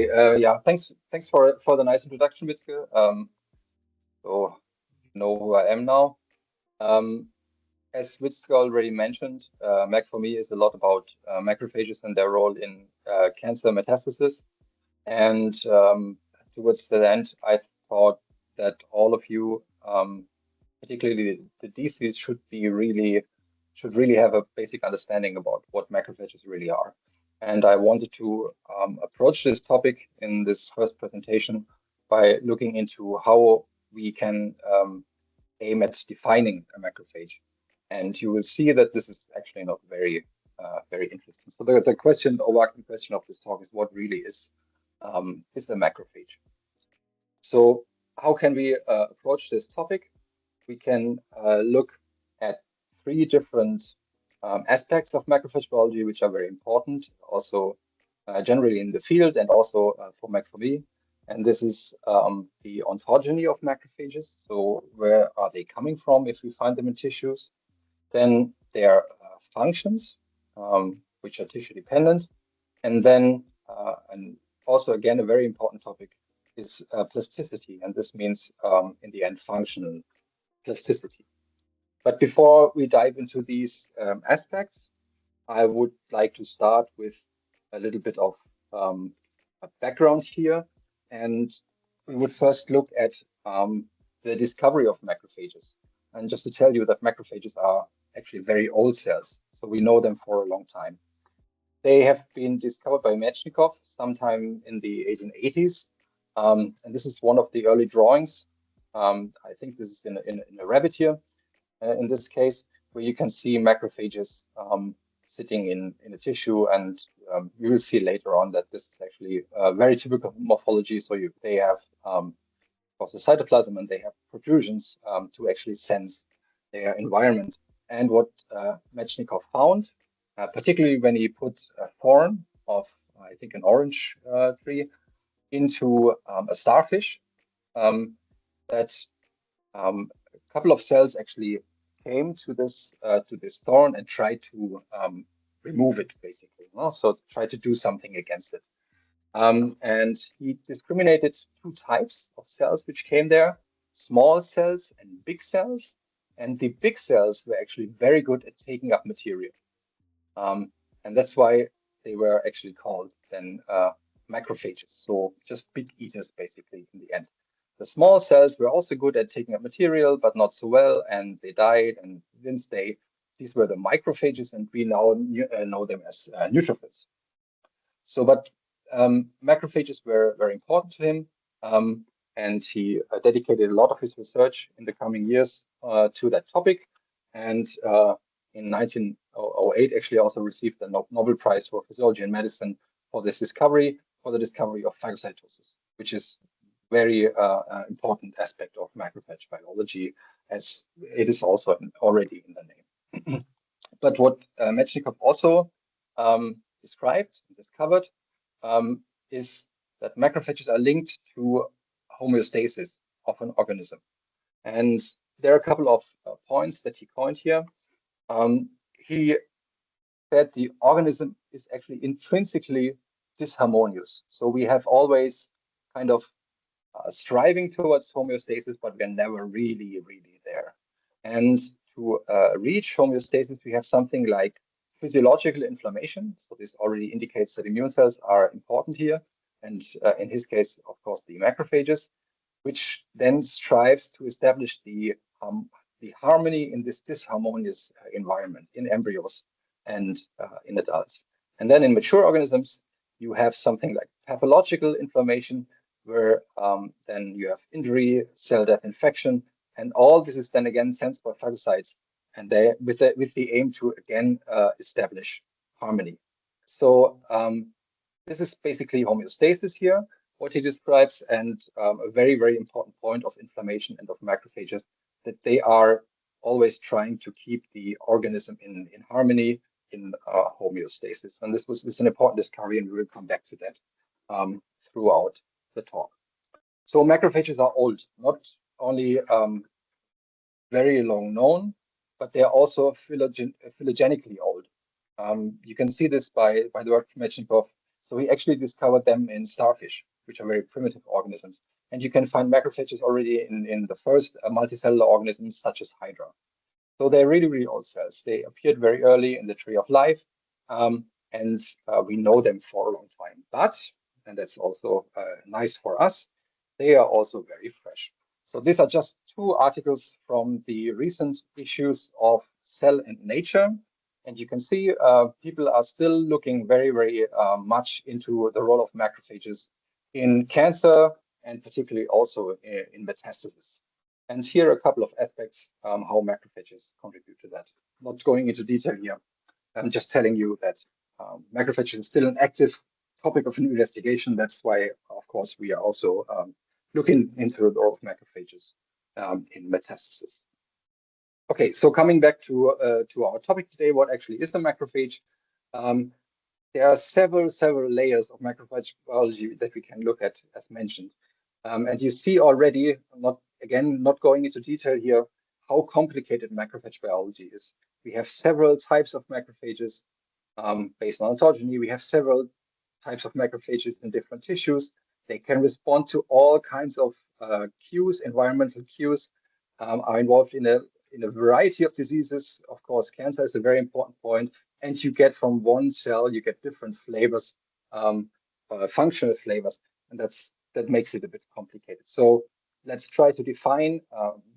Okay, yeah, thanks for the nice introduction, Witzke. So you know who I am now. Um, as Witzke already mentioned, Mac for me is a lot about macrophages and their role in cancer metastasis. And towards the end, I thought that all of you, particularly the DCs, should really have a basic understanding about what macrophages really are. And I wanted to approach this topic in this first presentation by looking into how we can aim at defining a macrophage. And you will see that this is actually not very interesting. So the question, overarching question of this talk is what really is the macrophage. So how can we approach this topic? We can look at three different aspects of macrophage biology, which are very important, also generally in the field and also for Mac for me. And this is the ontogeny of macrophages. So where are they coming from if we find them in tissues? Then their functions, which are tissue dependent. And then, and also again, a very important topic is plasticity. And this means in the end, functional plasticity. But before we dive into these aspects, I would like to start with a little bit of a background here. And we would first look at the discovery of macrophages. And just to tell you that macrophages are actually very old cells. So we know them for a long time. They have been discovered by Metchnikoff sometime in the 1880s. And this is one of the early drawings. I think this is in a rabbit here, in this case, where you can see macrophages sitting in a tissue. And you will see later on that this is actually a very typical morphology. So they have, of course, the cytoplasm, and they have protrusions to actually sense their environment. And what Metchnikoff found, particularly when he put a thorn of, I think, an orange tree into a starfish, that a couple of cells actually came to this thorn and tried to remove it, basically. So try to do something against it. And he discriminated two types of cells which came there: small cells and big cells. And the big cells were actually very good at taking up material. And that's why they were actually called then macrophages. So just big eaters, basically, in the end. The small cells were also good at taking up material, but not so well, and they died and didn't stay. These were the macrophages, and we now know them as neutrophils. So, but macrophages were very important to him, and he dedicated a lot of his research in the coming years to that topic. And in 1908, actually also received the Nobel Prize for Physiology and Medicine for this discovery, for the discovery of phagocytosis, which is very important aspect of macrophage biology, as it is also already in the name. But what Metchnikoff also described and discovered is that macrophages are linked to homeostasis of an organism. And there are a couple of points that he coined here. He said the organism is actually intrinsically disharmonious. So we have always kind of striving towards homeostasis, but we're never really there. And to reach homeostasis, we have something like physiological inflammation. So this already indicates that immune cells are important here. And in his case, of course, the macrophages, which then strives to establish the harmony in this disharmonious environment in embryos and in adults. And then in mature organisms, you have something like pathological inflammation, where then you have injury, cell death, infection, and all this is then again sensed by phagocytes, and they with the aim to again establish harmony. So this is basically homeostasis here, what he describes, and a very important point of inflammation and of macrophages, that they are always trying to keep the organism in harmony, in homeostasis. And this is an important discovery, and we will come back to that throughout the talk. So macrophages are old, not only very long known, but they are also phylogenetically old. You can see this by the work of Metchnikoff, So we actually discovered them in starfish, which are very primitive organisms. And you can find macrophages already in the first multicellular organisms, such as Hydra. So they're really, really old cells. They appeared very early in the tree of life, and we know them for a long time. But, and that's also nice for us, they are also very fresh. So these are just two articles from the recent issues of Cell and Nature. And you can see people are still looking very, very much into the role of macrophages in cancer, and particularly also in metastasis. And here are a couple of aspects how macrophages contribute to that. Not going into detail here. I'm just telling you that macrophages is still an active topic of investigation. That's why, of course, we are also looking into the role of macrophages in metastasis. Okay, so coming back to our topic today, what actually is a macrophage? There are several layers of macrophage biology that we can look at, as mentioned. And you see already, not going into detail here, how complicated macrophage biology is. We have several types of macrophages based on ontogeny. We have several types of macrophages in different tissues. They can respond to all kinds of cues, environmental cues, are involved in a variety of diseases. Of course, cancer is a very important point. And you get from one cell, you get different flavors, functional flavors. And that makes it a bit complicated. So let's try to define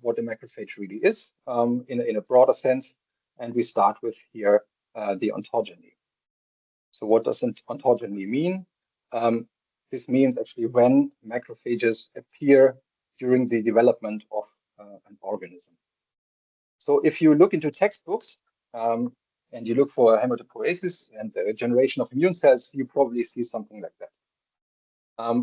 what a macrophage really is in a broader sense. And we start with here the ontogeny. So what does ontogeny mean? This means actually when macrophages appear during the development of an organism. So if you look into textbooks and you look for hematopoiesis and the generation of immune cells, you probably see something like that.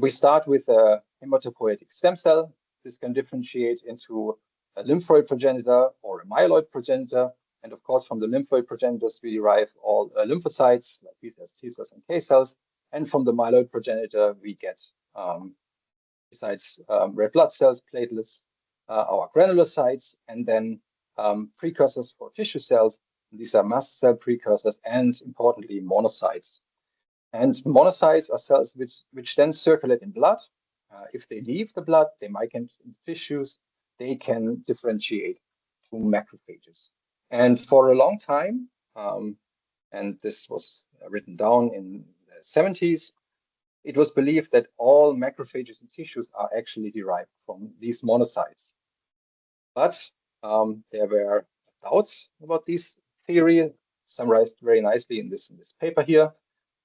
We start with a hematopoietic stem cell. This can differentiate into a lymphoid progenitor or a myeloid progenitor. And of course, from the lymphoid progenitors, we derive all lymphocytes, like B cells, T cells, and K cells. And from the myeloid progenitor, we get, besides red blood cells, platelets, our granulocytes, and then precursors for tissue cells. These are mast cell precursors, and importantly, monocytes. And monocytes are cells which then circulate in blood. If they leave the blood, they migrate into tissues. They can differentiate to macrophages. And for a long time, and this was written down in the 70s, it was believed that all macrophages in tissues are actually derived from these monocytes. But there were doubts about this theory, summarized very nicely in this paper here.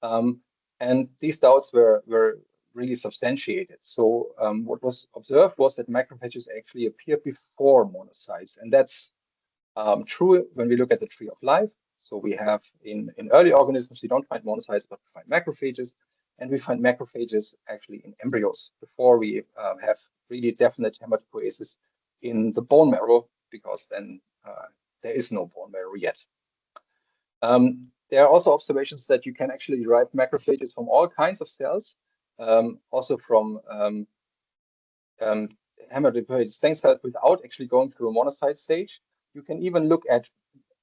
And these doubts were really substantiated. So what was observed was that macrophages actually appear before monocytes. And that's true when we look at the tree of life. So we have in early organisms, we don't find monocytes, but we find macrophages. And we find macrophages actually in embryos before we have really definite hematopoiesis in the bone marrow, because then there is no bone marrow yet. There are also observations that you can actually derive macrophages from all kinds of cells, also from hematopoietic stem cells without actually going through a monocyte stage. You can even look at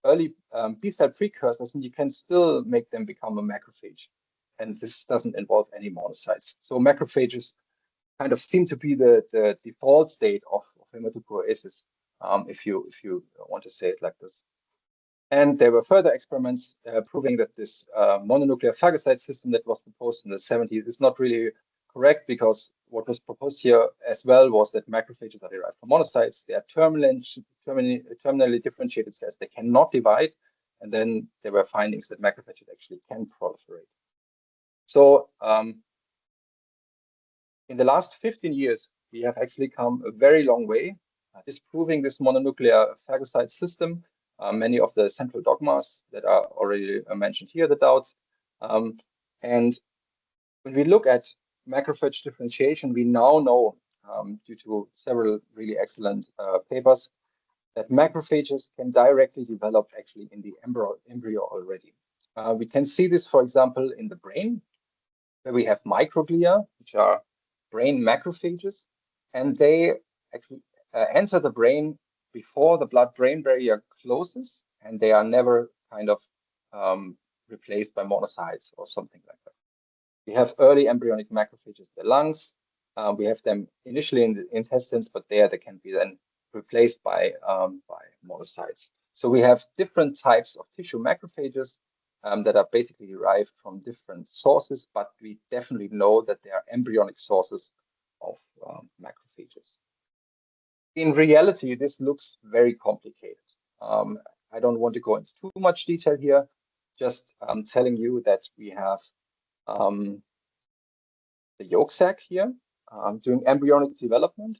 early B cell precursors, and you can still make them become a macrophage. And this doesn't involve any monocytes. So macrophages kind of seem to be the default state of hematopoiesis, if you want to say it like this. And there were further experiments proving that this mononuclear phagocyte system that was proposed in the 70s is not really correct, because what was proposed here as well was that macrophages are derived from monocytes. They are terminally differentiated cells. They cannot divide. And then there were findings that macrophages actually can proliferate. So in the last 15 years, we have actually come a very long way, disproving this mononuclear phagocyte system. Many of the central dogmas that are already mentioned here, the doubts. And when we look at macrophage differentiation, we now know, due to several really excellent papers, that macrophages can directly develop actually in the embryo already. We can see this, for example, in the brain, where we have microglia, which are brain macrophages, and they actually enter the brain before the blood-brain barrier closes, and they are never kind of replaced by monocytes or something like that. We have early embryonic macrophages in the lungs. We have them initially in the intestines, but they can be then replaced by monocytes. So we have different types of tissue macrophages that are basically derived from different sources, but we definitely know that they are embryonic sources of macrophages. In reality, this looks very complicated. I don't want to go into too much detail here, just telling you that we have the yolk sac here during embryonic development.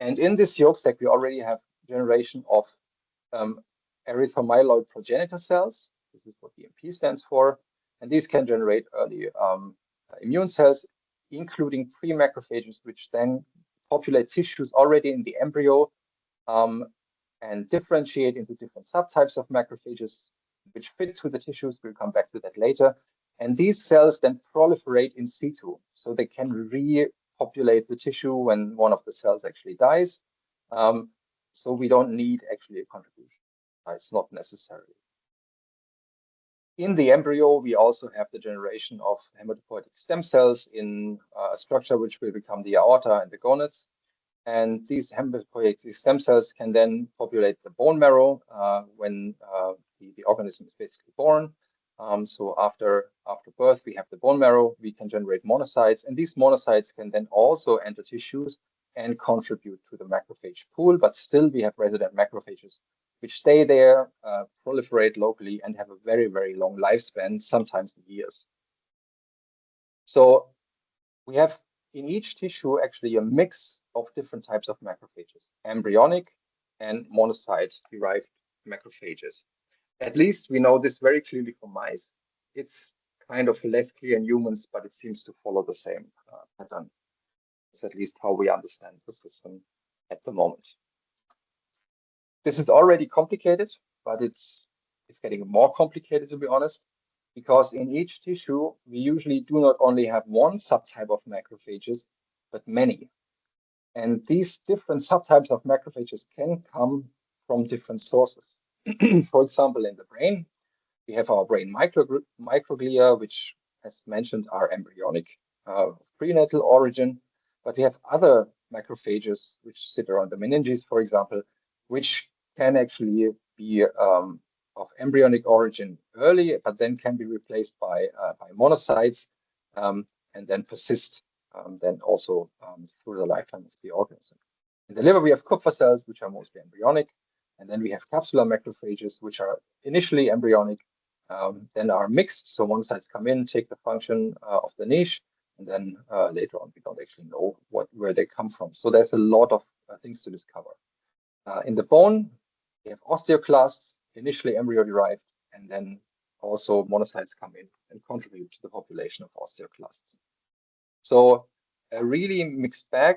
And in this yolk sac, we already have generation of erythromeloid progenitor cells. This is what EMP stands for. And these can generate early immune cells, including pre-macrophages, which then populate tissues already in the embryo and differentiate into different subtypes of macrophages, which fit to the tissues. We'll come back to that later. And these cells then proliferate in situ, so they can repopulate the tissue when one of the cells actually dies. So we don't need actually a contribution. It's not necessary. In the embryo, we also have the generation of hematopoietic stem cells in a structure which will become the aorta and the gonads. And these hematopoietic stem cells can then populate the bone marrow when the organism is basically born. So after birth, we have the bone marrow, we can generate monocytes, and these monocytes can then also enter tissues and contribute to the macrophage pool, but still we have resident macrophages, which stay there, proliferate locally, and have a very, very long lifespan, sometimes years. So we have in each tissue actually a mix of different types of macrophages, embryonic and monocyte-derived macrophages. At least we know this very clearly from mice. It's kind of less clear in humans, but it seems to follow the same pattern. It's at least how we understand the system at the moment. This is already complicated, but it's getting more complicated, to be honest, because in each tissue, we usually do not only have one subtype of macrophages, but many. And these different subtypes of macrophages can come from different sources. For example, in the brain, we have our brain microglia, which, as mentioned, are embryonic, prenatal origin. But we have other macrophages which sit around the meninges, for example, which can actually be of embryonic origin early, but then can be replaced by monocytes and then persist then also through the lifetime of the organism. In the liver, we have Kupffer cells, which are mostly embryonic. And then we have capsular macrophages, which are initially embryonic, then are mixed. So monocytes come in, take the function of the niche, and then later on, we don't actually know where they come from. So there's a lot of things to discover. In the bone, we have osteoclasts, initially embryo-derived, and then also monocytes come in and contribute to the population of osteoclasts. So a really mixed bag,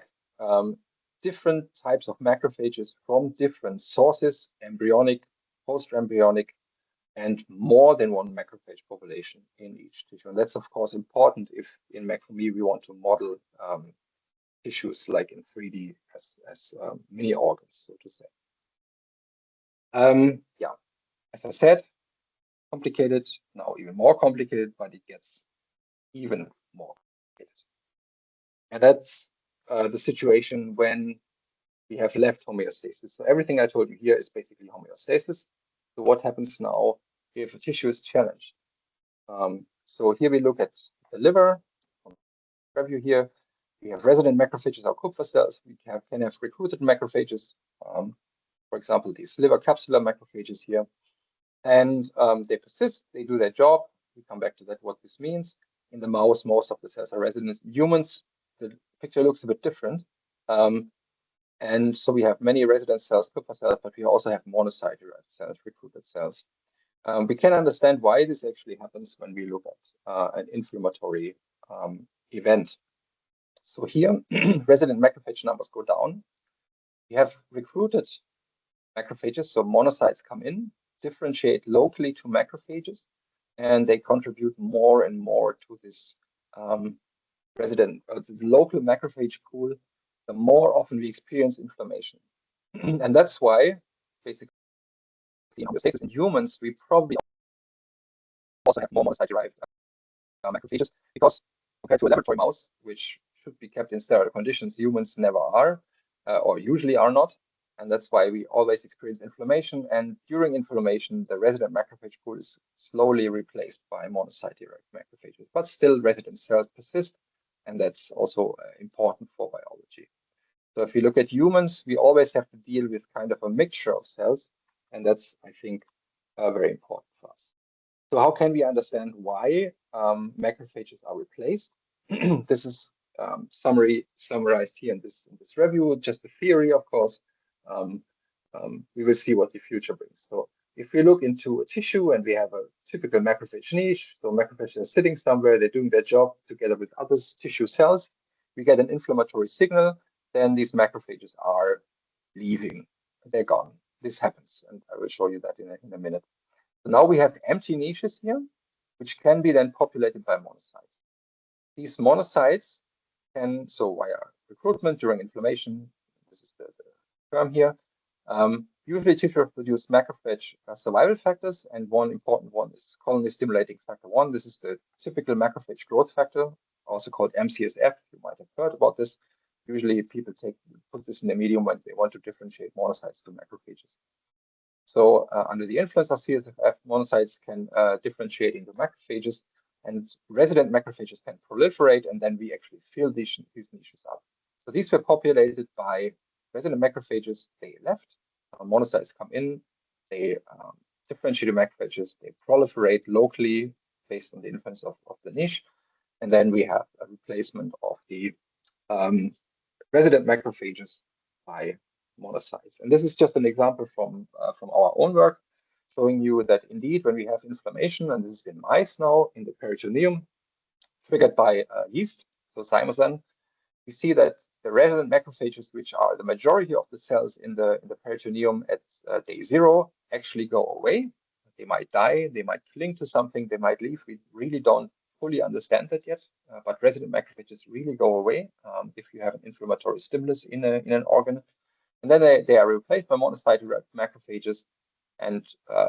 different types of macrophages from different sources, embryonic, post-embryonic, and more than one macrophage population in each tissue. And that's, of course, important if in Macrophage we want to model tissues like in 3D as mini organs, so to say. Yeah, as I said, complicated, now even more complicated, but it gets even more complicated. And that's the situation when we have left homeostasis. So everything I told you here is basically homeostasis. So what happens now if a tissue is challenged? So here we look at the liver. Review here. We have resident macrophages or Kupffer cells. We can have recruited macrophages. For example, these liver capsular macrophages here. And they persist, they do their job. We come back to that, what this means. In the mouse, most of the cells are resident. In humans, the picture looks a bit different. And so we have many resident cells, Kupffer cells, but we also have monocyte-derived cells, recruited cells. We can understand why this actually happens when we look at an inflammatory event. So here, resident macrophage numbers go down. We have recruited macrophages, so monocytes come in, differentiate locally to macrophages, and they contribute more and more to this the local macrophage pool, the more often we experience inflammation. And that's why, basically, in humans, we probably also have more monocyte-derived macrophages, because compared to a laboratory mouse, which should be kept in sterile conditions. Humans never are, or usually are not. And that's why we always experience inflammation. And during inflammation, the resident macrophage pool is slowly replaced by monocyte-derived macrophages. But still, resident cells persist. And that's also important for biology. So if you look at humans, we always have to deal with kind of a mixture of cells. And that's, I think, very important for us. So how can we understand why macrophages are replaced? This is summarized here in this review, just a theory, of course. We will see what the future brings. So if we look into a tissue and we have a typical macrophage niche, so macrophages are sitting somewhere, they're doing their job together with other tissue cells, we get an inflammatory signal, then these macrophages are leaving, they're gone. This happens, and I will show you that in a minute. So now we have empty niches here, which can be then populated by monocytes. These monocytes can, so via recruitment during inflammation, this is the term here, usually tissue produce macrophage survival factors, and one important one is colony stimulating factor 1. This is the typical macrophage growth factor, also called MCSF. You might have heard about this. Usually people put this in the medium when they want to differentiate monocytes to macrophages. So under the influence of CSF, monocytes can differentiate into macrophages, and resident macrophages can proliferate, and then we actually fill these niches up. So these were populated by resident macrophages. They left, monocytes come in, they differentiate the macrophages, they proliferate locally based on the influence of the niche, and then we have a replacement of the resident macrophages by monocytes. And this is just an example from our own work, showing you that indeed when we have inflammation, and this is in mice now, in the peritoneum, triggered by yeast, so zymosan, we see that the resident macrophages, which are the majority of the cells in the peritoneum at day 0, actually go away. They might die, they might cling to something, they might leave. We really don't fully understand that yet, but resident macrophages really go away if you have an inflammatory stimulus in an organ. And then they are replaced by monocyte-derived macrophages. And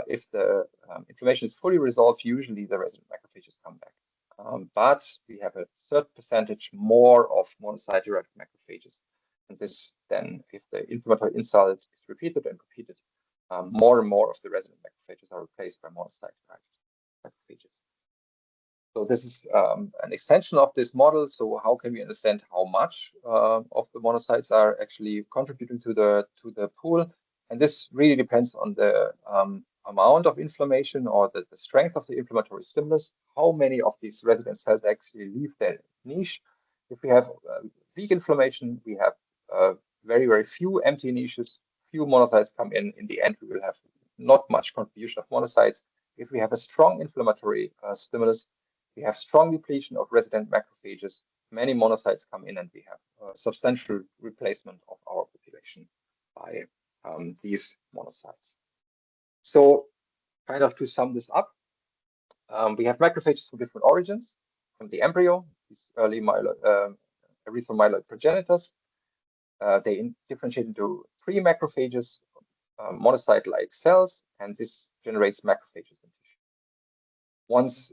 if the inflammation is fully resolved, usually the resident macrophages come back. But we have a certain percentage more of monocyte-derived macrophages. And this then, if the inflammatory insult is repeated and repeated, more and more of the resident macrophages are replaced by monocyte-derived macrophages. So this is an extension of this model. So how can we understand how much of the monocytes are actually contributing to the pool? And this really depends on the amount of inflammation or the strength of the inflammatory stimulus. How many of these resident cells actually leave their niche? If we have weak inflammation, we have very, very few empty niches, few monocytes come in. In the end, we will have not much contribution of monocytes. If we have a strong inflammatory stimulus, we have strong depletion of resident macrophages, many monocytes come in, and we have a substantial replacement of our population by these monocytes. So kind of to sum this up, we have macrophages from different origins, from the embryo, these early erythromyeloid progenitors. They differentiate into pre-macrophages, monocyte-like cells, and this generates macrophages in tissue. Once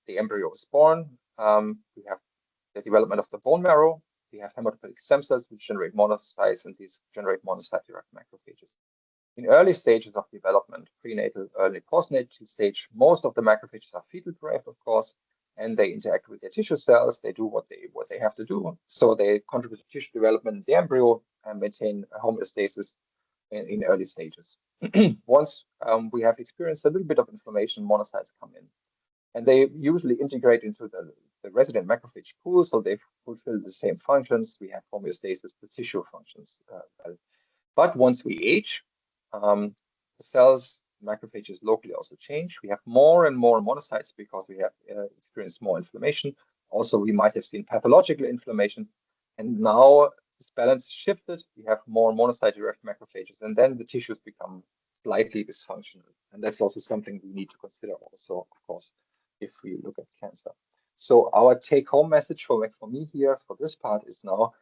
the embryo is born, we have the development of the bone marrow. We have hematopoietic stem cells, which generate monocytes, and these generate monocyte-derived macrophages. In early stages of development, prenatal, early postnatal stage, most of the macrophages are fetal-derived, of course, and they interact with their tissue cells. They do what they have to do. So they contribute to tissue development in the embryo and maintain homeostasis in early stages. Once we have experienced a little bit of inflammation, monocytes come in. And they usually integrate into the resident macrophage pool, so they fulfill the same functions. We have homeostasis, the tissue functions. But once we age, the cells, macrophages locally also change. We have more and more monocytes because we have experienced more inflammation. Also, we might have seen pathological inflammation. And now this balance shifted. We have more monocyte-derived macrophages, and then the tissues become slightly dysfunctional. And that's also something we need to consider also, of course, if we look at cancer. So our take-home message for me here for this part is now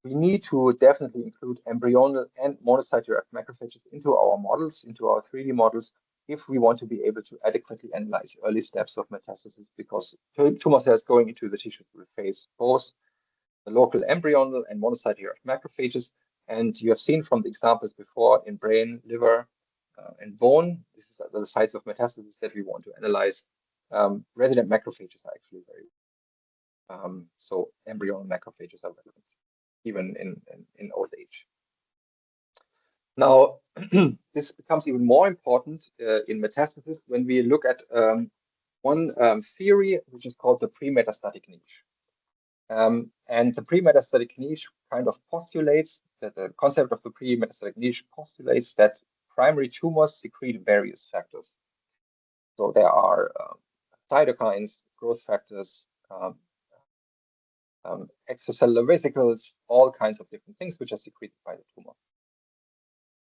we need to definitely include embryonal and monocyte-derived macrophages into our models, into our 3D models, if we want to be able to adequately analyze early steps of metastasis, because tumor cells going into the tissues will face both the local embryonal and monocyte-derived macrophages. And you have seen from the examples before in brain, liver, and bone, this is the sites of metastasis that we want to analyze. Resident macrophages are actually very so embryonal macrophages are relevant, even in old age. Now, this becomes even more important in metastasis when we look at one theory, which is called the pre-metastatic niche. And the pre-metastatic niche kind of postulates that the concept of the pre-metastatic niche postulates that primary tumors secrete various factors. So there are cytokines, growth factors, extracellular vesicles, all kinds of different things which are secreted by the tumor.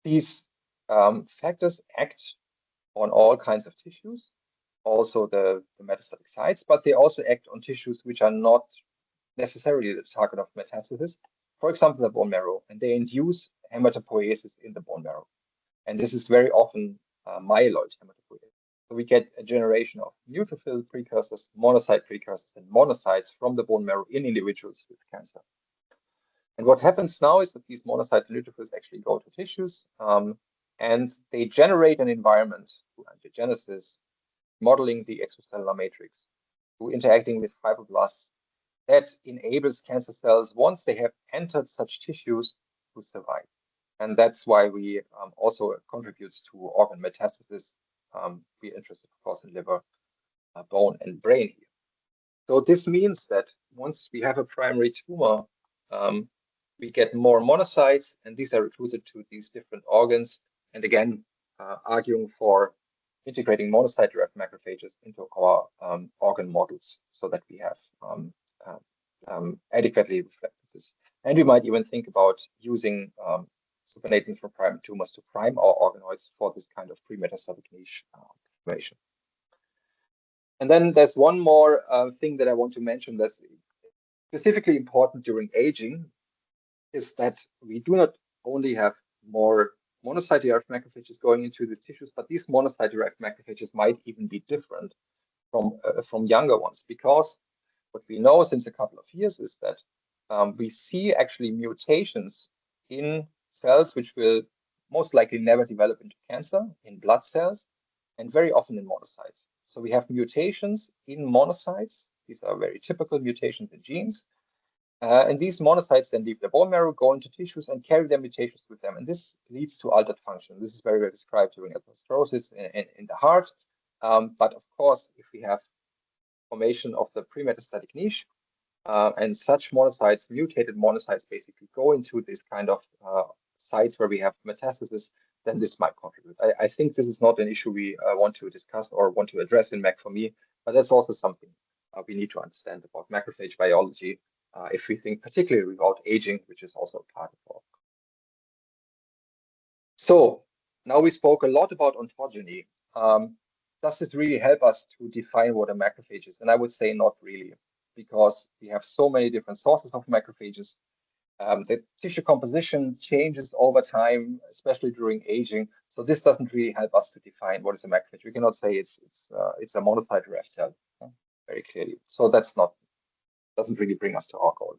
These factors act on all kinds of tissues, also the metastatic sites, but they also act on tissues which are not necessarily the target of metastasis, for example, the bone marrow, and they induce hematopoiesis in the bone marrow. And this is very often myeloid hematopoiesis. So we get a generation of neutrophil precursors, monocyte precursors, and monocytes from the bone marrow in individuals with cancer. And what happens now is that these monocytes and neutrophils actually go to tissues, and they generate an environment through angiogenesis, modeling the extracellular matrix, through interacting with fibroblasts, that enables cancer cells, once they have entered such tissues, to survive. And that's why we also contributes to organ metastasis. We're interested, of course, in liver, bone, and brain here. So this means that once we have a primary tumor, we get more monocytes, and these are recruited to these different organs. And again, arguing for integrating monocyte-derived macrophages into our organ models so that we have adequately reflected this. And we might even think about using supernatants from primary tumors to prime our organoids for this kind of pre-metastatic niche information. And then there's one more thing that I want to mention that's specifically important during aging, is that we do not only have more monocyte-derived macrophages going into the tissues, but these monocyte-derived macrophages might even be different from younger ones, because what we know since a couple of years is that we see actually mutations in cells which will most likely never develop into cancer, in blood cells, and very often in monocytes. So we have mutations in monocytes. These are very typical mutations in genes. And these monocytes then leave the bone marrow, go into tissues, and carry their mutations with them. And this leads to altered function. This is very well described during atherosclerosis in the heart. But of course, if we have formation of the pre-metastatic niche, and such monocytes, mutated monocytes, basically go into this kind of sites where we have metastasis, then this might contribute. I think this is not an issue we want to discuss or want to address in Mac4Me, but that's also something we need to understand about macrophage biology if we think particularly about aging, which is also a part of our. So now we spoke a lot about ontogeny. Does this really help us to define what a macrophage is? And I would say not really, because we have so many different sources of macrophages. The tissue composition changes over time, especially during aging. So this doesn't really help us to define what is a macrophage. We cannot say it's a monocyte-derived cell very clearly. So that's not, doesn't really bring us to our goal.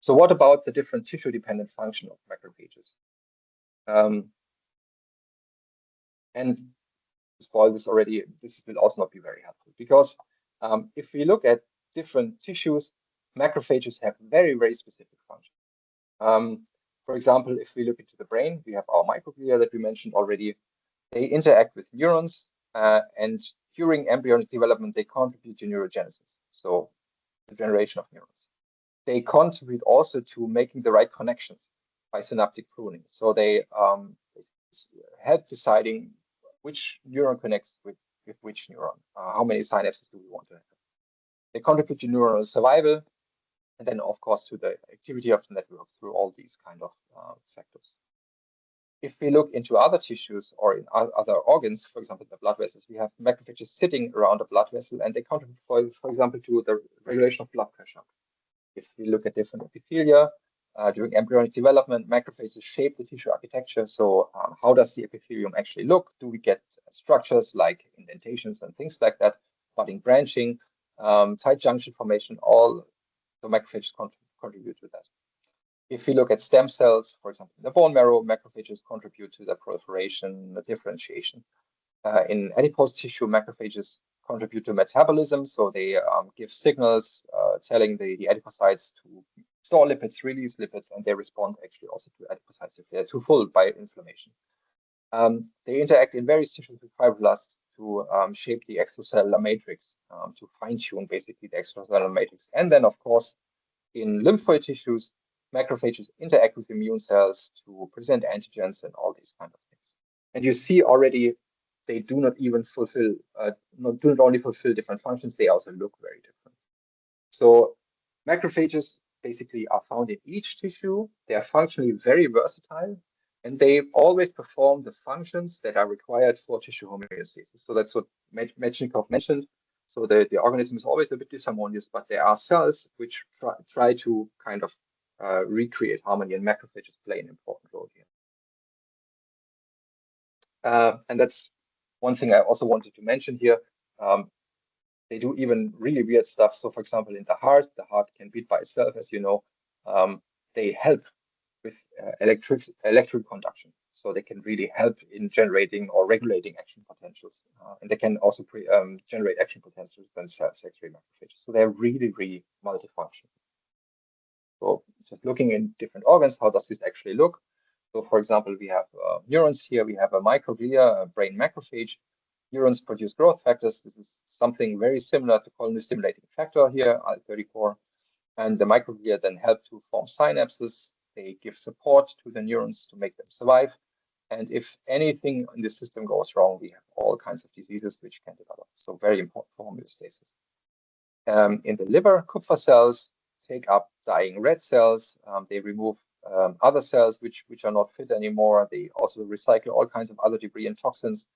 So what about the different tissue-dependent function of macrophages? And spoil this already, this will also not be very helpful, because if we look at different tissues, macrophages have very, very specific functions. For example, if we look into the brain, we have our microglia that we mentioned already. They interact with neurons, and during embryonic development, they contribute to neurogenesis, so the generation of neurons. They contribute also to making the right connections by synaptic pruning. So they help deciding which neuron connects with which neuron, how many synapses do we want to have. They contribute to neuronal survival, and then, of course, to the activity of the network through all these kind of factors. If we look into other tissues or in other organs, for example, the blood vessels, we have macrophages sitting around a blood vessel, and they contribute, for example, to the regulation of blood pressure. If we look at different epithelia, during embryonic development, macrophages shape the tissue architecture. So how does the epithelium actually look? Do we get structures like indentations and things like that, budding, branching, tight junction formation? All the macrophages contribute to that. If we look at stem cells, for example, in the bone marrow, macrophages contribute to the proliferation, the differentiation. In adipose tissue, macrophages contribute to metabolism, so they give signals telling the adipocytes to store lipids, release lipids, and they respond actually also to adipocytes if they're too full by inflammation. They interact in various tissues with fibroblasts to shape the extracellular matrix, to fine-tune basically the extracellular matrix. And then, of course, in lymphoid tissues, macrophages interact with immune cells to present antigens and all these kind of things. And you see already they do not even fulfill, do not only fulfill different functions, they also look very different. So macrophages basically are found in each tissue. They are functionally very versatile, and they always perform the functions that are required for tissue homeostasis. So that's what Metchnikoff mentioned. So the organism is always a bit disharmonious, but there are cells which try to kind of recreate harmony, and macrophages play an important role here. And that's one thing I also wanted to mention here. They do even really weird stuff. So, for example, in the heart can beat by itself, as you know. They help with electric conduction. So they can really help in generating or regulating action potentials. And they can also generate action potentials than secondary macrophages. So they're really, really multifunctional. So just looking in different organs, how does this actually look? So for example, we have neurons here. We have a microglia, a brain macrophage. Neurons produce growth factors. This is something very similar to colony stimulating factor here, IL-34. And the microglia then help to form synapses. They give support to the neurons to make them survive. And if anything in the system goes wrong, we have all kinds of diseases which can develop. So very important for homeostasis. In the liver, Kupffer cells take up dying red cells. They remove other cells which are not fit anymore. They also recycle all kinds of other debris and toxins.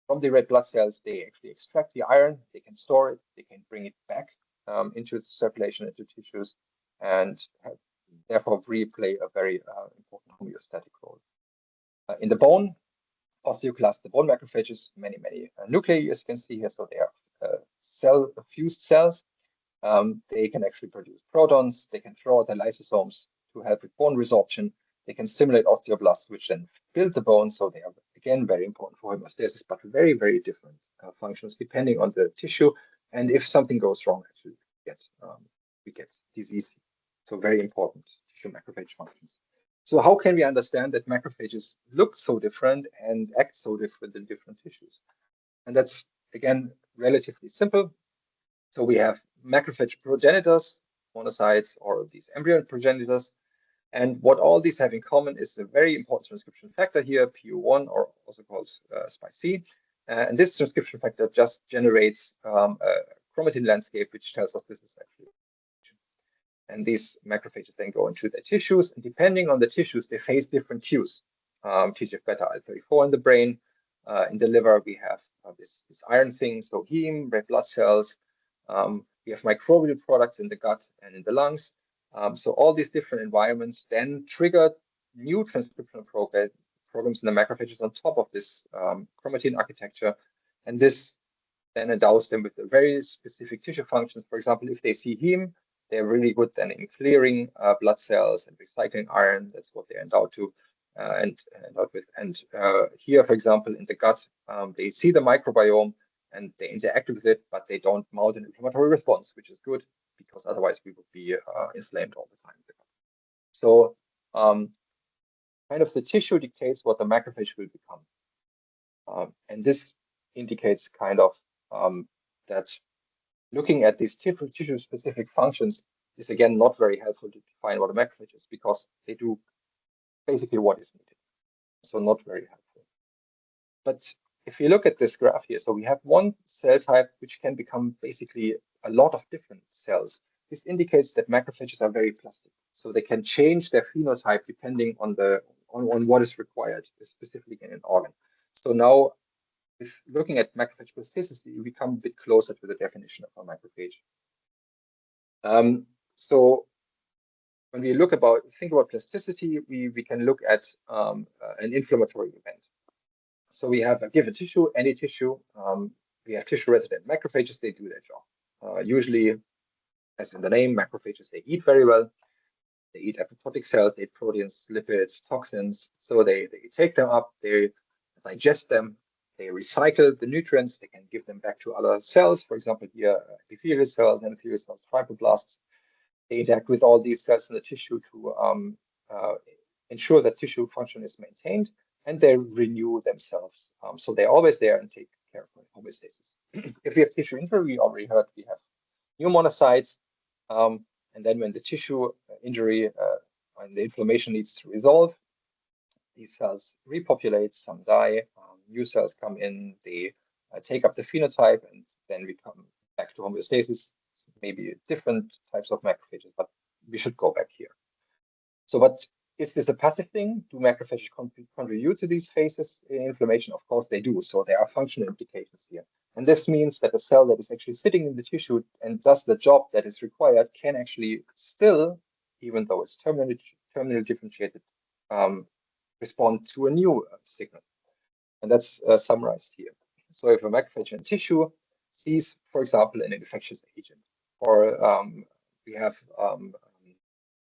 From the red blood cells, they actually extract the iron. They can store it. They can bring it back into circulation, into tissues, and therefore really play a very important homeostatic role. In the bone, osteoclast, the bone macrophages, many nuclei, as you can see here. So they are fused cells. They can actually produce protons. They can throw out their lysosomes to help with bone resorption. They can stimulate osteoblasts, which then build the bone. So they are, again, very important for homeostasis, but very, very different functions depending on the tissue. And if something goes wrong, actually, we get disease. So very important tissue macrophage functions. So how can we understand that macrophages look so different and act so different in different tissues? And that's, again, relatively simple. So we have macrophage progenitors, monocytes, or these embryonic progenitors. And what all these have in common is a very important transcription factor here, PU1, or also called SPIC. And this transcription factor just generates a chromatin landscape, which tells us this is actually. And these macrophages then go into the tissues. And depending on the tissues, they face different cues. TGF-beta IL-34 in the brain. In the liver, we have this iron thing, so heme, red blood cells. We have microbial products in the gut and in the lungs. So all these different environments then trigger new transcriptional programs in the macrophages on top of this chromatin architecture. And this then endows them with very specific tissue functions. For example, if they see heme, they're really good then in clearing blood cells and recycling iron. That's what they're endowed to and endowed with. And here, for example, in the gut, they see the microbiome and they interact with it, but they don't mount an inflammatory response, which is good because otherwise we would be inflamed all the time. So kind of the tissue dictates what the macrophage will become. And this indicates kind of that looking at these tissue-specific functions is, again, not very helpful to define what a macrophage is because they do basically what is needed. So not very helpful. But if you look at this graph here, so we have one cell type which can become basically a lot of different cells. This indicates that macrophages are very plastic. So they can change their phenotype depending on what is required, specifically in an organ. So now, if looking at macrophage plasticity, we come a bit closer to the definition of a macrophage. So when we think about plasticity, we can look at an inflammatory event. So we have a given tissue, any tissue. We have tissue-resident macrophages. They do their job. Usually, as in the name, macrophages, they eat very well. They eat apoptotic cells, they eat proteins, lipids, toxins. So they take them up, they digest them, they recycle the nutrients, they can give them back to other cells. For example, here, epithelial cells, endothelial cells, fibroblasts. They interact with all these cells in the tissue to ensure that tissue function is maintained, and they renew themselves. So they're always there and take care of homeostasis. If we have tissue injury, we already heard we have new monocytes. And then when the tissue injury, when the inflammation needs to resolve, these cells repopulate, some die, new cells come in, they take up the phenotype, and then we come back to homeostasis, maybe different types of macrophages, but we should go back here. So but is this a passive thing? Do macrophages contribute to these phases in inflammation? Of course they do. So there are functional implications here. And this means that a cell that is actually sitting in the tissue and does the job that is required can actually still, even though it's terminally differentiated, respond to a new signal. And that's summarized here. So if a macrophage in tissue sees, for example, an infectious agent, or we have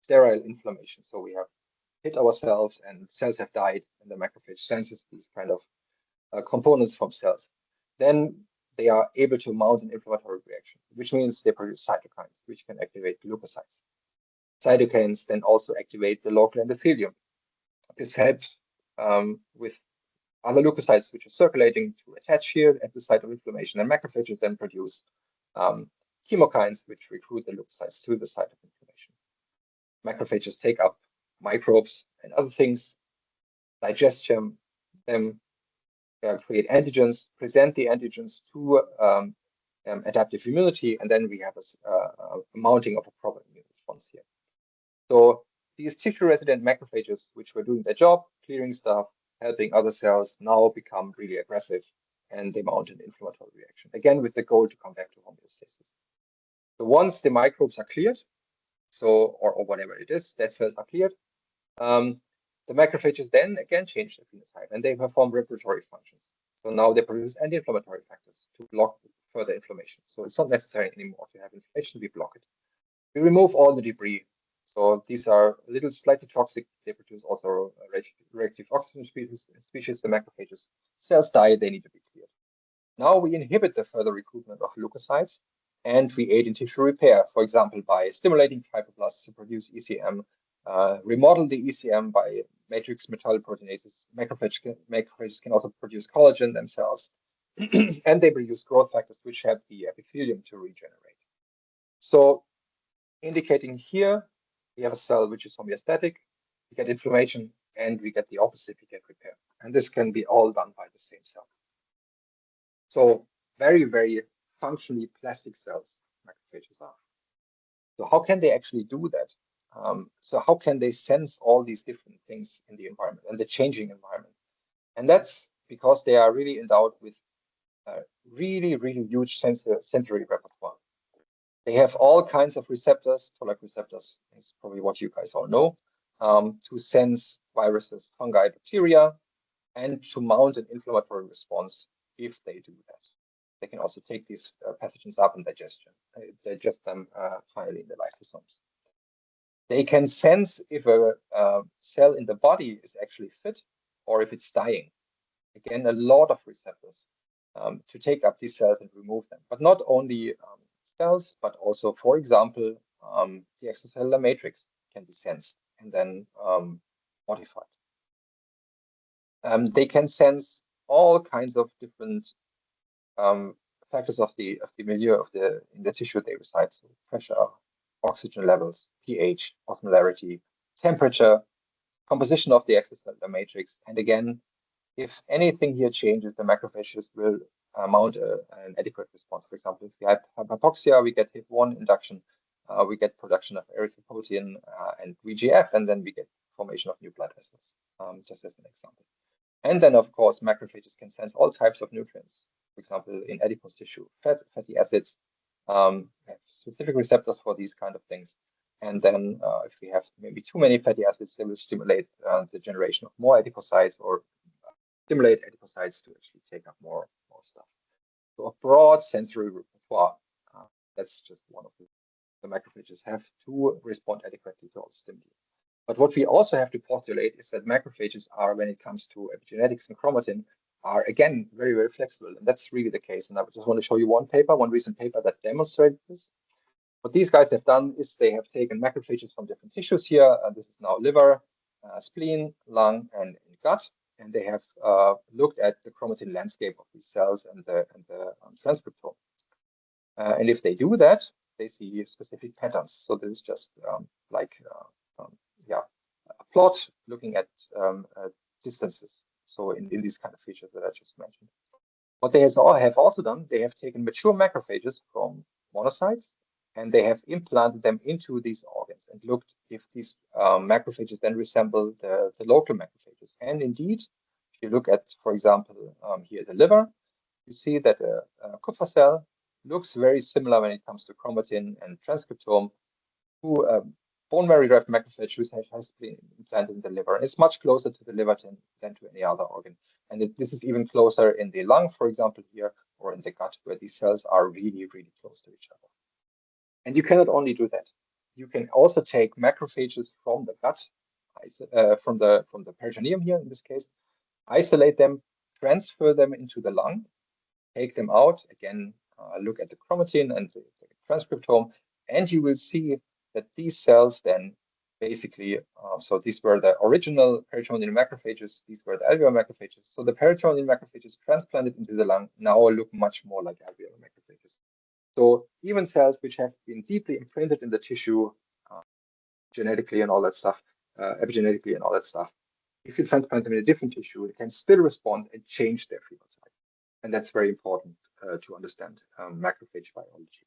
sterile inflammation, so we have hit ourselves and cells have died, and the macrophage senses these kind of components from cells, then they are able to mount an inflammatory reaction, which means they produce cytokines, which can activate leukocytes. Cytokines then also activate the local endothelium. This helps with other leukocytes which are circulating to attach here at the site of inflammation, and macrophages then produce chemokines which recruit the leukocytes to the site of inflammation. Macrophages take up microbes and other things, digest them, create antigens, present the antigens to adaptive immunity, and then we have a mounting of a proper immune response here. So these tissue-resident macrophages, which were doing their job, clearing stuff, helping other cells, now become really aggressive, and they mount an inflammatory reaction, again with the goal to come back to homeostasis. So once the microbes are cleared, so or whatever it is, dead cells are cleared, the macrophages then again change the phenotype, and they perform regulatory functions. So now they produce anti-inflammatory factors to block further inflammation. So it's not necessary anymore to have inflammation, we block it. We remove all the debris. So these are a little slightly toxic. They produce also reactive oxygen species, the macrophages. Cells die, they need to be cleared. Now we inhibit the further recruitment of leukocytes, and we aid in tissue repair, for example, by stimulating fibroblasts to produce ECM, remodel the ECM by matrix metalloproteinases. Macrophages can also produce collagen themselves, and they produce growth factors which help the epithelium to regenerate. So indicating here, we have a cell which is homeostatic, we get inflammation, and we get the opposite, we get repair. And this can be all done by the same cell. So very, very functionally plastic cells macrophages are. So how can they actually do that? So how can they sense all these different things in the environment and the changing environment? And that's because they are really endowed with a really, really huge sensory repertoire. They have all kinds of receptors. Toll-like receptors is probably what you guys all know, to sense viruses, fungi, bacteria, and to mount an inflammatory response if they do that. They can also take these pathogens up and digest them finally in the lysosomes. They can sense if a cell in the body is actually fit or if it's dying. Again, a lot of receptors to take up these cells and remove them. But not only cells, but also, for example, the extracellular matrix can be sensed and then modified. They can sense all kinds of different factors of the milieu in the tissue they reside. So pressure, oxygen levels, pH, osmolarity, temperature, composition of the extracellular matrix. And again, if anything here changes, the macrophages will mount an adequate response. For example, if we have hypoxia, we get HIF1 induction, we get production of erythropoietin and VEGF, and then we get formation of new blood vessels, just as an example. And then, of course, macrophages can sense all types of nutrients. For example, in adipose tissue, fatty acids have specific receptors for these kind of things. And then if we have maybe too many fatty acids, they will stimulate the generation of more adipocytes or stimulate adipocytes to actually take up more stuff. So a broad sensory repertoire. That's just one of the macrophages have to respond adequately to all stimuli. But what we also have to postulate is that macrophages are, when it comes to epigenetics and chromatin, are again very, very flexible. And that's really the case. And I just want to show you one recent paper that demonstrated this. What these guys have done is they have taken macrophages from different tissues here. This is now liver, spleen, lung, and gut. And they have looked at the chromatin landscape of these cells and the transcriptome. And if they do that, they see specific patterns. So this is just a plot looking at distances. So in these kind of features that I just mentioned. What they have also done, they have taken mature macrophages from monocytes and they have implanted them into these organs and looked if these macrophages then resemble the local macrophages. And indeed, if you look at, for example, here the liver, you see that a Kupffer cell looks very similar when it comes to chromatin and transcriptome to bone marrow-derived macrophage which has been implanted in the liver. And it's much closer to the liver than to any other organ. And this is even closer in the lung, for example, here, or in the gut, where these cells are really, really close to each other. And you cannot only do that. You can also take macrophages from the gut, from the peritoneum here in this case, isolate them, transfer them into the lung, take them out, again, look at the chromatin and the transcriptome, and you will see that these cells then basically, so these were the original peritoneal macrophages, these were the alveolar macrophages. So the peritoneal macrophages transplanted into the lung now look much more like alveolar macrophages. So even cells which have been deeply imprinted in the tissue, genetically and all that stuff, epigenetically and all that stuff, if you transplant them in a different tissue, it can still respond and change their phenotype. And that's very important to understand macrophage biology.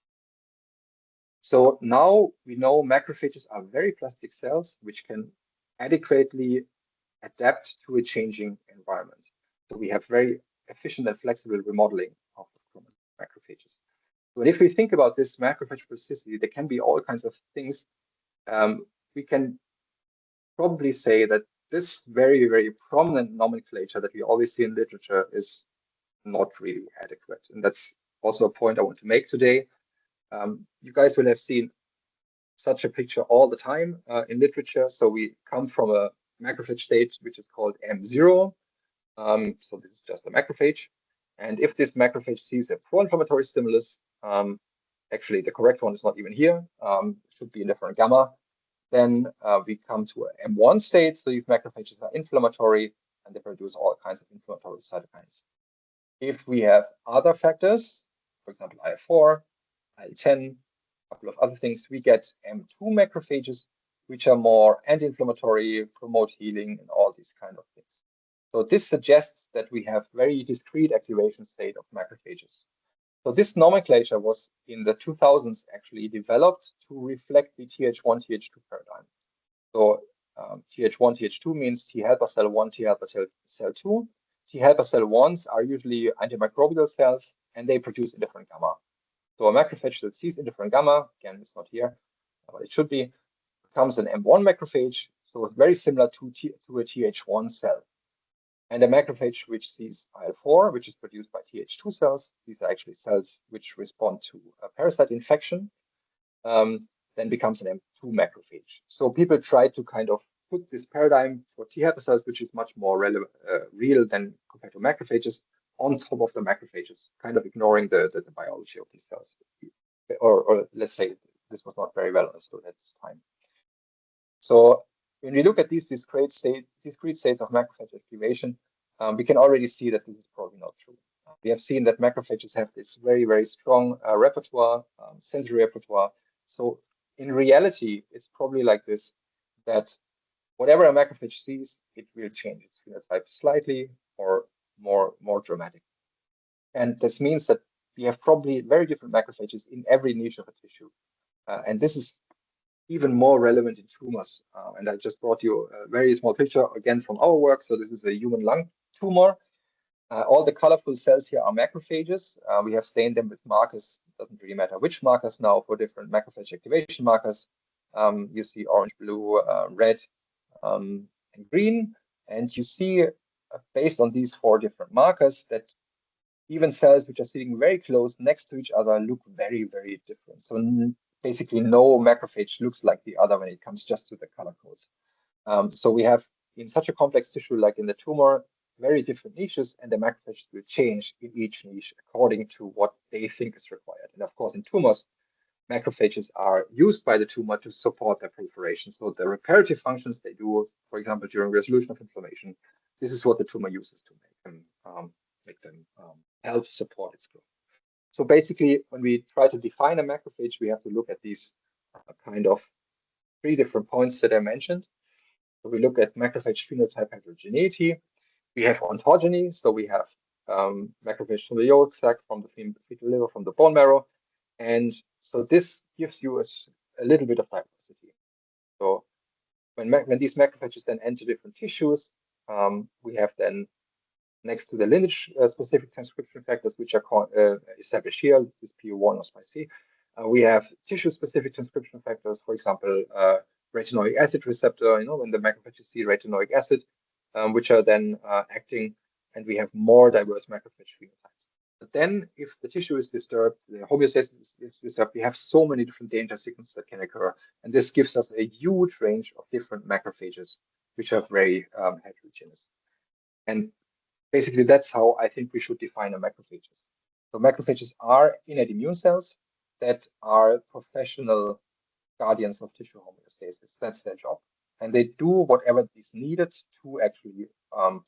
So now we know macrophages are very plastic cells which can adequately adapt to a changing environment. So we have very efficient and flexible remodeling of the macrophages. So if we think about this macrophage plasticity, there can be all kinds of things. We can probably say that this very, very prominent nomenclature that we always see in literature is not really adequate. And that's also a point I want to make today. You guys will have seen such a picture all the time in literature. So we come from a macrophage state, which is called M0. So this is just a macrophage. And if this macrophage sees a pro-inflammatory stimulus, actually the correct one is not even here, it should be in different gamma, then we come to an M1 state. So these macrophages are inflammatory and they produce all kinds of inflammatory cytokines. If we have other factors, for example, IL-4, IL-10, a couple of other things, we get M2 macrophages, which are more anti-inflammatory, promote healing, and all these kind of things. So this suggests that we have very discrete activation state of macrophages. So this nomenclature was in the 2000s actually developed to reflect the Th1, Th2 paradigm. So Th1, Th2 means T helper cell 1, T helper cell 2. T helper cell 1s are usually antimicrobial cells, and they produce a different gamma. So a macrophage that sees indifferent gamma, again, it's not here, but it should be, becomes an M1 macrophage. So it's very similar to a Th1 cell. And a macrophage which sees IL-4, which is produced by Th2 cells, these are actually cells which respond to a parasite infection, then becomes an M2 macrophage. So people try to kind of put this paradigm for T helper cells, which is much more real than compared to macrophages, on top of the macrophages, kind of ignoring the biology of these cells. Or let's say this was not very well understood at this time. So when we look at these discrete states of macrophage activation, we can already see that this is probably not true. We have seen that macrophages have this very, very strong repertoire, sensory repertoire. So in reality, it's probably like this, that whatever a macrophage sees, it will change its phenotype slightly or more dramatic. And this means that we have probably very different macrophages in every niche of a tissue. And this is even more relevant in tumors. And I just brought you a very small picture again from our work. So this is a human lung tumor. All the colorful cells here are macrophages. We have stained them with markers. It doesn't really matter which markers now for different macrophage activation markers. You see orange, blue, red, and green. And you see, based on these 4 different markers, that even cells which are sitting very close next to each other look very, very different. So basically no macrophage looks like the other when it comes just to the color codes. So we have, in such a complex tissue like in the tumor, very different niches, and the macrophages will change in each niche according to what they think is required. And of course, in tumors, macrophages are used by the tumor to support their proliferation. So the reparative functions they do, for example, during resolution of inflammation, this is what the tumor uses to make them help support its growth. So basically, when we try to define a macrophage, we have to look at these kind of 3 different points that I mentioned. So we look at macrophage phenotype heterogeneity. We have ontogeny, so we have macrophage from the yolk sac, from the fetal liver, from the bone marrow. And so this gives you a little bit of diversity. So when these macrophages then enter different tissues, we have then, next to the lineage-specific transcription factors, which are established here, this PU1 or SPIC, we have tissue-specific transcription factors, for example, retinoic acid receptor, when the macrophages see retinoic acid, which are then acting, and we have more diverse macrophage phenotypes. But then, if the tissue is disturbed, the homeostasis is disturbed, we have so many different danger signals that can occur, and this gives us a huge range of different macrophages, which are very heterogeneous. And basically, that's how I think we should define a macrophages. So macrophages are innate immune cells that are professional guardians of tissue homeostasis. That's their job. And they do whatever is needed to actually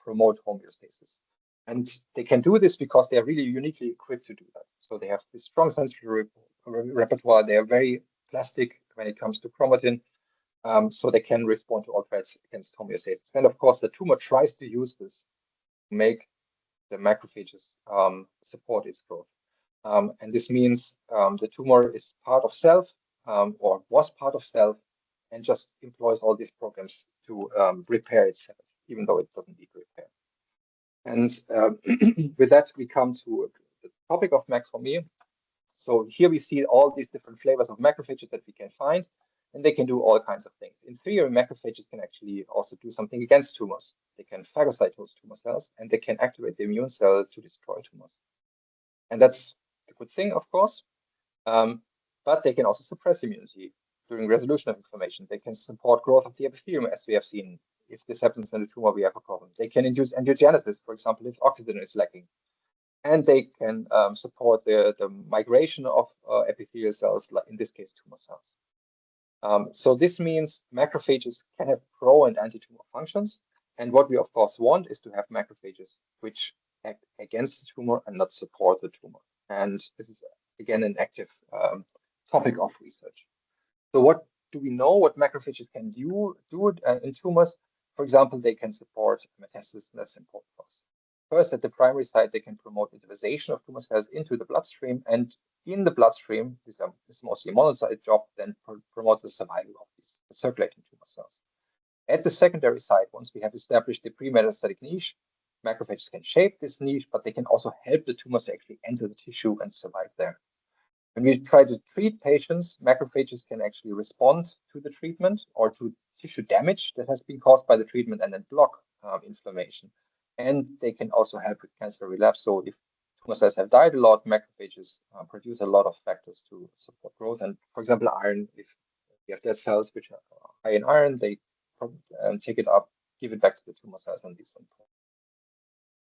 promote homeostasis. And they can do this because they are really uniquely equipped to do that. So they have this strong sensory repertoire. They are very plastic when it comes to chromatin. So they can respond to all threats against homeostasis. And of course, the tumor tries to use this to make the macrophages support its growth. And this means the tumor is part of self, or was part of self, and just employs all these programs to repair itself, even though it doesn't need repair. And with that, we come to the topic of Max for me. So here we see all these different flavors of macrophages that we can find, and they can do all kinds of things. In theory, macrophages can actually also do something against tumors. They can phagocytose tumor cells, and they can activate the immune cell to destroy tumors. And that's a good thing, of course. But they can also suppress immunity during resolution of inflammation. They can support growth of the epithelium, as we have seen. If this happens in the tumor, we have a problem. They can induce angiogenesis, for example, if oxygen is lacking. And they can support the migration of epithelial cells, like in this case, tumor cells. So this means macrophages can have pro and anti-tumor functions. And what we, of course, want is to have macrophages which act against the tumor and not support the tumor. And this is, again, an active topic of research. So what do we know what macrophages can do in tumors? For example, they can support metastasis, and that's important for us. First, at the primary site, they can promote utilization of tumor cells into the bloodstream, and in the bloodstream, this is mostly a monocyte job, then promote the survival of these circulating tumor cells. At the secondary site, once we have established the pre-metastatic niche, macrophages can shape this niche, but they can also help the tumors to actually enter the tissue and survive there. When we try to treat patients, macrophages can actually respond to the treatment or to tissue damage that has been caused by the treatment and then block inflammation. And they can also help with cancer relapse. So if tumor cells have died a lot, macrophages produce a lot of factors to support growth. And for example, iron, if you have dead cells which are high in iron, they take it up, give it back to the tumor cells, and these don't.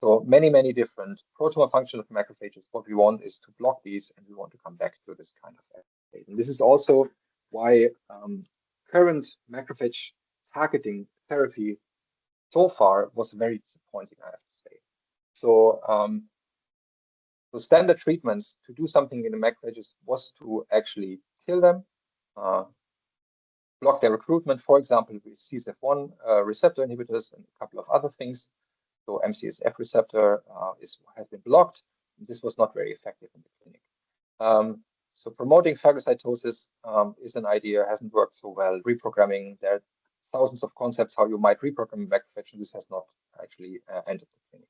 So many, many different pro-tumor functions of macrophages. What we want is to block these, and we want to come back to this kind of activity. And this is also why current macrophage targeting therapy so far was very disappointing, I have to say. So the standard treatments to do something in the macrophages was to actually kill them, block their recruitment, for example, with CSF1 receptor inhibitors and a couple of other things. So MCSF receptor has been blocked. This was not very effective in the clinic. So promoting phagocytosis is an idea, hasn't worked so well. Reprogramming, there are thousands of concepts how you might reprogram a macrophage, and this has not actually entered the clinic.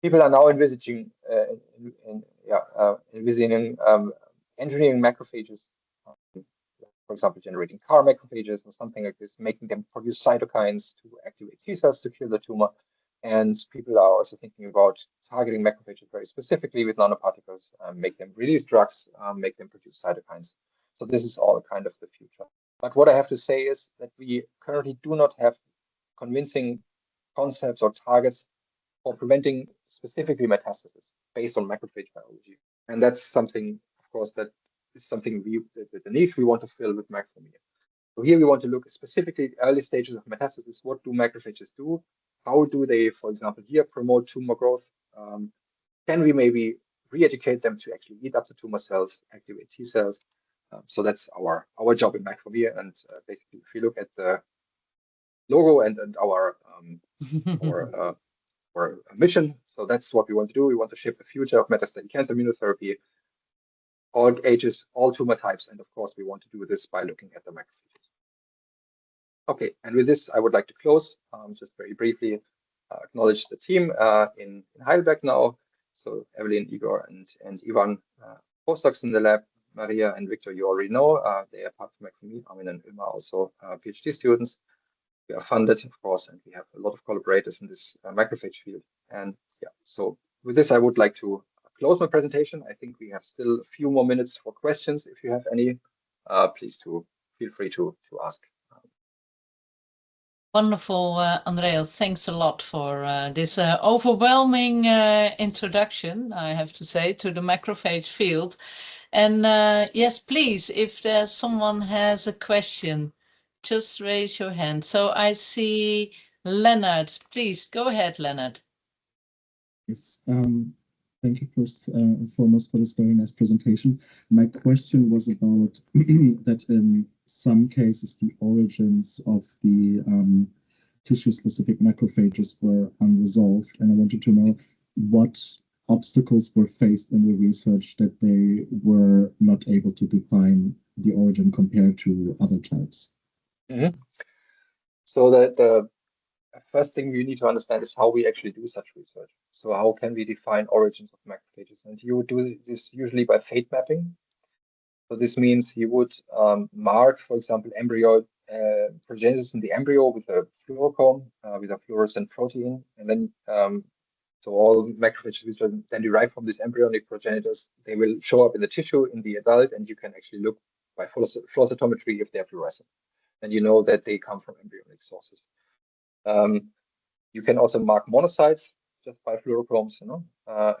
People are now envisaging engineering macrophages. For for example, generating CAR macrophages or something like this, making them produce cytokines to activate T cells to kill the tumor. And people are also thinking about targeting macrophages very specifically with nanoparticles, make them release drugs, make them produce cytokines. So this is all kind of the future. But what I have to say is that we currently do not have convincing concepts or targets for preventing specifically metastasis based on macrophage biology. And that's something, of course, that is something the niche we want to fill with Macrophages. So here we want to look specifically at early stages of metastasis. What do macrophages do? How do they, for example, here promote tumor growth? Can we maybe re-educate them to actually eat up the tumor cells, activate T cells? So that's our job in Macrophages. And basically, if you look at the logo and our mission, so that's what we want to do. We want to shape the future of metastatic cancer immunotherapy, all ages, all tumor types, and of course, we want to do this by looking at the macrophages. Okay, and with this, I would like to close. Just very briefly, acknowledge the team in Heidelberg now. So Evelyn, Igor, and Ivan, postdocs in the lab. Maria and Victor, you already know, they are part of Macrophages. Armin and Ilma also PhD students. We are funded, of course, and we have a lot of collaborators in this macrophage field. And yeah, so with this, I would like to close my presentation. I think we have still a few more minutes for questions. If you have any, please feel free to ask. Wonderful, Andreas. Thanks a lot for this overwhelming introduction, I have to say, to the macrophage field. And yes, please, if there's someone has a question, just raise your hand. So I see Leonard. Please go ahead, Leonard. Yes. Thank you first and foremost for this very nice presentation. My question was about that in some cases the origins of the tissue-specific macrophages were unresolved, and I wanted to know what obstacles were faced in the research that they were not able to define the origin compared to other types. Mm-hmm. So the first thing we need to understand is how we actually do such research. So how can we define origins of macrophages? And you would do this usually by fate mapping. So this means you would mark, for example, embryo progenesis in the embryo with a fluorochrome, with a fluorescent protein, and then so all macrophages which are then derived from these embryonic progenitors, they will show up in the tissue in the adult, and you can actually look by flow cytometry if they're fluorescent, and you know that they come from embryonic sources. You can also mark monocytes just by fluorochromes, you know,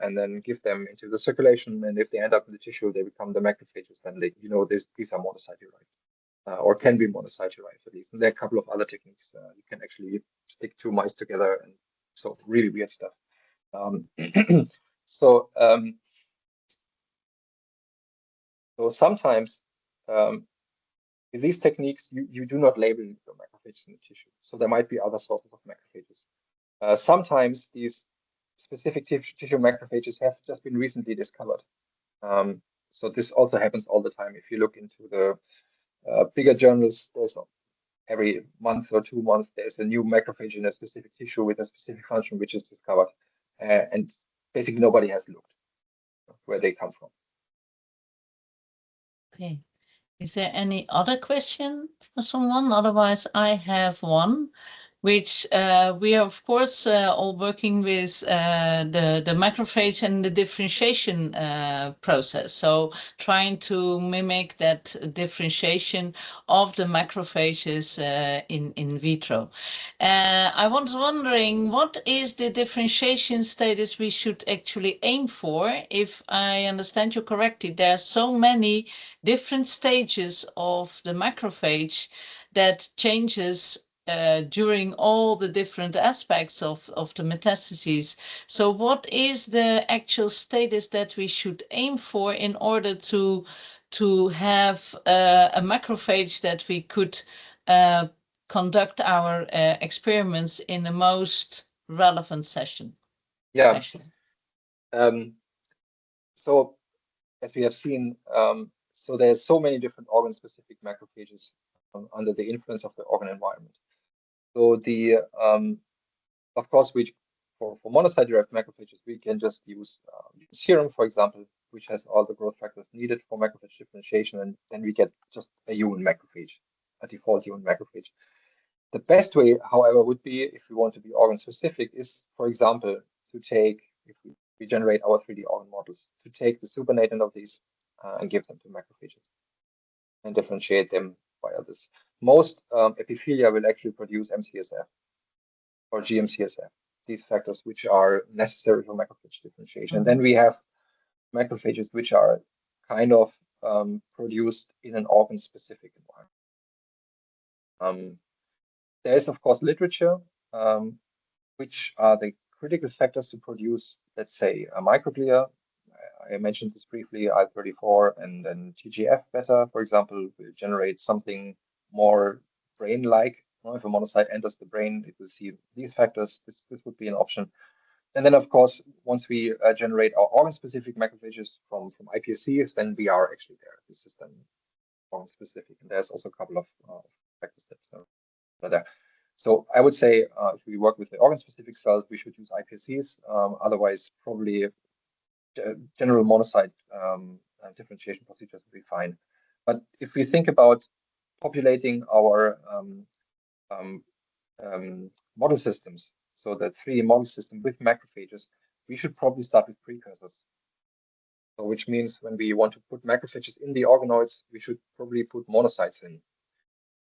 and then give them into the circulation. And if they end up in the tissue, they become the macrophages. Then they, you know, these are monocyte derived, or can be monocyte derived at least. And there are a couple of other techniques. You can actually stick two mice together, and so really weird stuff. So sometimes with these techniques, you do not label the macrophages in the tissue. So there might be other sources of macrophages. Sometimes these specific tissue macrophages have just been recently discovered. So this also happens all the time. If you look into the bigger journals, there's every month or 2 months, there's a new macrophage in a specific tissue with a specific function which is discovered. And basically nobody has looked where they come from. Okay. Is there any other question for someone? Otherwise, I have one, which we are, of course, all working with the macrophage and the differentiation process. So trying to mimic that differentiation of the macrophages in vitro. I was wondering, what is the differentiation status we should actually aim for? If I understand you correctly, there are so many different stages of the macrophage that changes during all the different aspects of the metastases. So what is the actual status that we should aim for in order to have a macrophage that we could conduct our experiments in the most relevant session? Yeah. So as we have seen, so there's so many different organ-specific macrophages under the influence of the organ environment. So the of course, for monocyte-derived macrophages, we can just use serum, for example. which has all the growth factors needed for macrophage differentiation, and then we get just a human macrophage, a default human macrophage. The best way, however, would be, if we want to be organ specific, is, for example, to take, if we generate our 3D organ models, to take the supernatant of these and give them to macrophages and differentiate them via this. Most epithelia will actually produce MCSF or GM-CSF, these factors which are necessary for macrophage differentiation. And then we have macrophages which are kind of produced in an organ-specific environment. There is, of course, literature, which are the critical factors to produce, let's say, a microglia. I mentioned this briefly, IL-34 and then TGF-beta, for example, will generate something more brain-like. If a monocyte enters the brain, it will see these factors. This would be an option. And then, of course, once we generate our organ-specific macrophages from iPSCs, then we are actually there. This is then organ-specific. And there's also a couple of factors that are there. So I would say if we work with the organ-specific cells, we should use iPSCs. Otherwise, probably general monocyte differentiation procedures would be fine. But if we think about populating our model systems, so the 3D model system with macrophages, we should probably start with precursors. So which means when we want to put macrophages in the organoids, we should probably put monocytes in.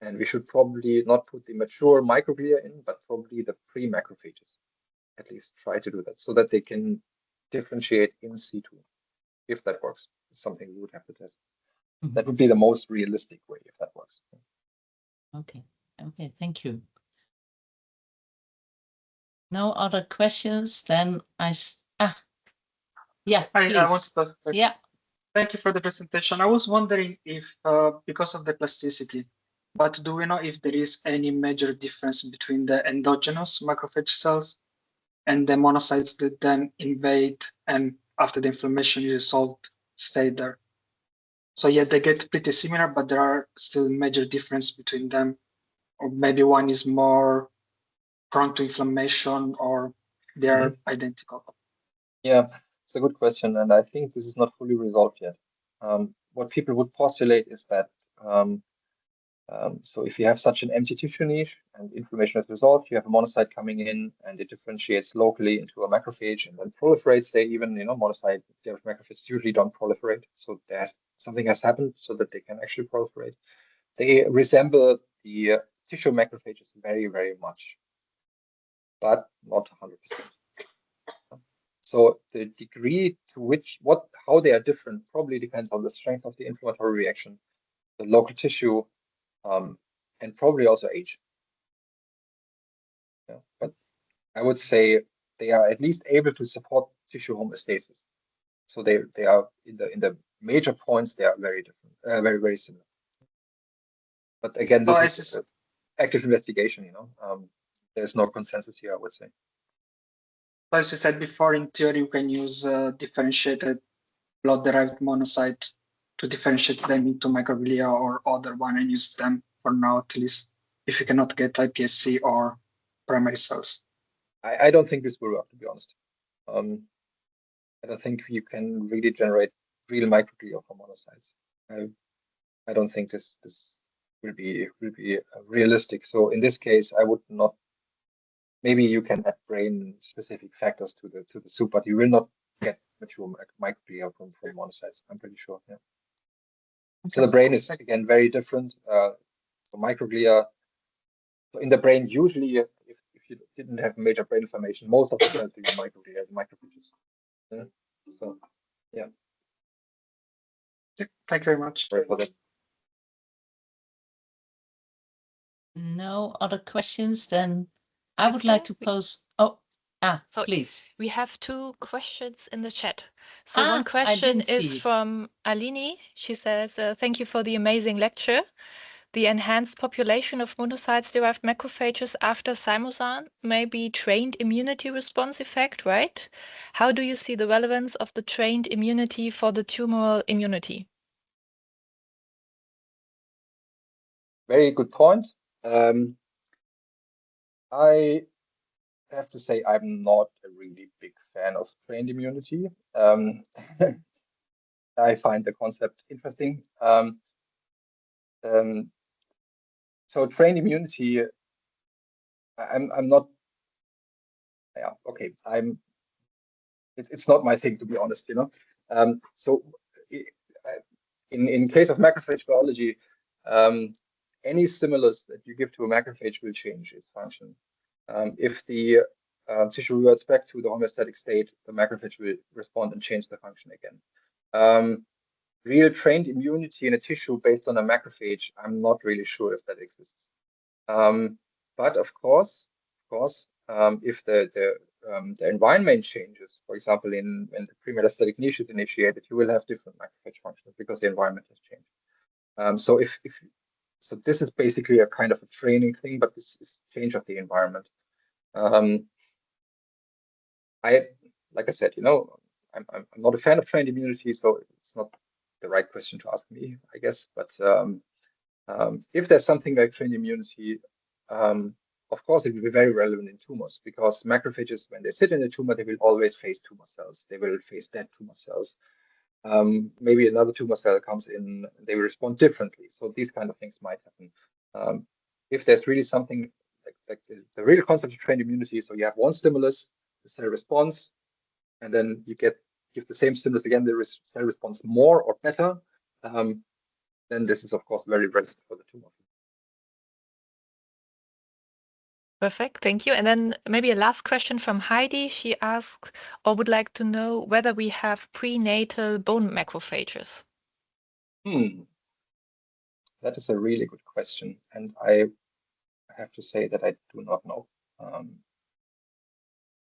And we should probably not put the mature microglia in, but probably the pre-macrophages. At least try to do that so that they can differentiate in situ. If that works, it's something we would have to test. That would be the most realistic way if that works. Okay. Okay, thank you. No other questions? Then yeah, please. I want to yeah. Thank you for the presentation. I was wondering if, because of the plasticity, but do we know if there is any major difference between the endogenous macrophage cells and the monocytes that then invade and after the inflammation is resolved, stay there? So yeah, they get pretty similar, but there are still major difference between them. Or maybe one is more prone to inflammation, or they are identical. Yeah, it's a good question, and I think this is not fully resolved yet. What people would postulate is that so if you have such an empty tissue niche and inflammation is resolved, you have a monocyte coming in and it differentiates locally into a macrophage and then proliferates. They even, monocyte macrophages usually don't proliferate, so something has happened so that they can actually proliferate. They resemble the tissue macrophages very, very much, but not 100%. So the degree to which, how they are different probably depends on the strength of the inflammatory reaction, the local tissue, and probably also age. Yeah, but I would say they are at least able to support tissue homeostasis. So they are in the major points, they are very different, very, very similar. But again, this is active investigation, there's no consensus here, I would say. As you said before, in theory, you can use differentiated blood-derived monocyte to differentiate them into microglia or other one and use them for now, at least, if you cannot get iPSC or primary cells. I don't think this will work, to be honest. I don't think you can really generate real microglia from monocytes. I don't think this will be realistic. So in this case, I would not. Maybe you can add brain-specific factors to the soup, but you will not get mature microglia from monocytes. I'm pretty sure. Yeah. Okay. So the brain is again very different. So microglia. So in the brain, usually, if you didn't have major brain inflammation, most of the cells will be microglia, macrophages. Yeah. So yeah. Thank you very much. Sorry for that. No other questions, then I would like to pose. So please. We have two questions in the chat. So one question is from Alini. She says, thank you for the amazing lecture. The enhanced population of monocytes-derived macrophages after Zymosan may be trained immunity response effect, right? How do you see the relevance of the trained immunity for the tumoral immunity? Very good point. I have to say I'm not a really big fan of trained immunity. I find the concept interesting. So trained immunity, I'm not, yeah, okay, it's not my thing, to be honest, you know. So in case of macrophage biology, any stimulus that you give to a macrophage will change its function. If the tissue reverts back to the homeostatic state, the macrophage will respond and change the function again. Real trained immunity in a tissue based on a macrophage, I'm not really sure if that exists. But of course, if the environment changes, for example, when the pre-metastatic niche is initiated, you will have different macrophage functions because the environment has changed. So this is basically a kind of a training thing, but this is change of the environment. Like I said, you know, I'm not a fan of trained immunity, so it's not the right question to ask me, I guess. But if there's something like trained immunity, of course, it will be very relevant in tumors, because macrophages, when they sit in a tumor, they will always face tumor cells. They will face dead tumor cells. Maybe another tumor cell comes in, they will respond differently. So these kind of things might happen. If there's really something like the real concept of trained immunity, so you have one stimulus, the cell responds, and then you give the same stimulus again, the cell responds more or better, then this is, of course, very relevant for the tumor. Perfect, thank you. And then maybe a last question from Heidi. She asked or would like to know whether we have prenatal bone macrophages. That is a really good question, and I have to say that I do not know.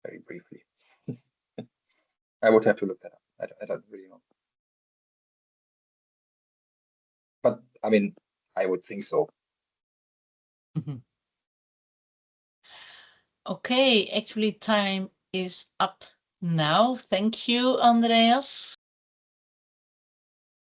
Very briefly, I would have to look that up. I don't really know, but I mean, I would think so. Okay, actually time is up now. Thank you, Andreas.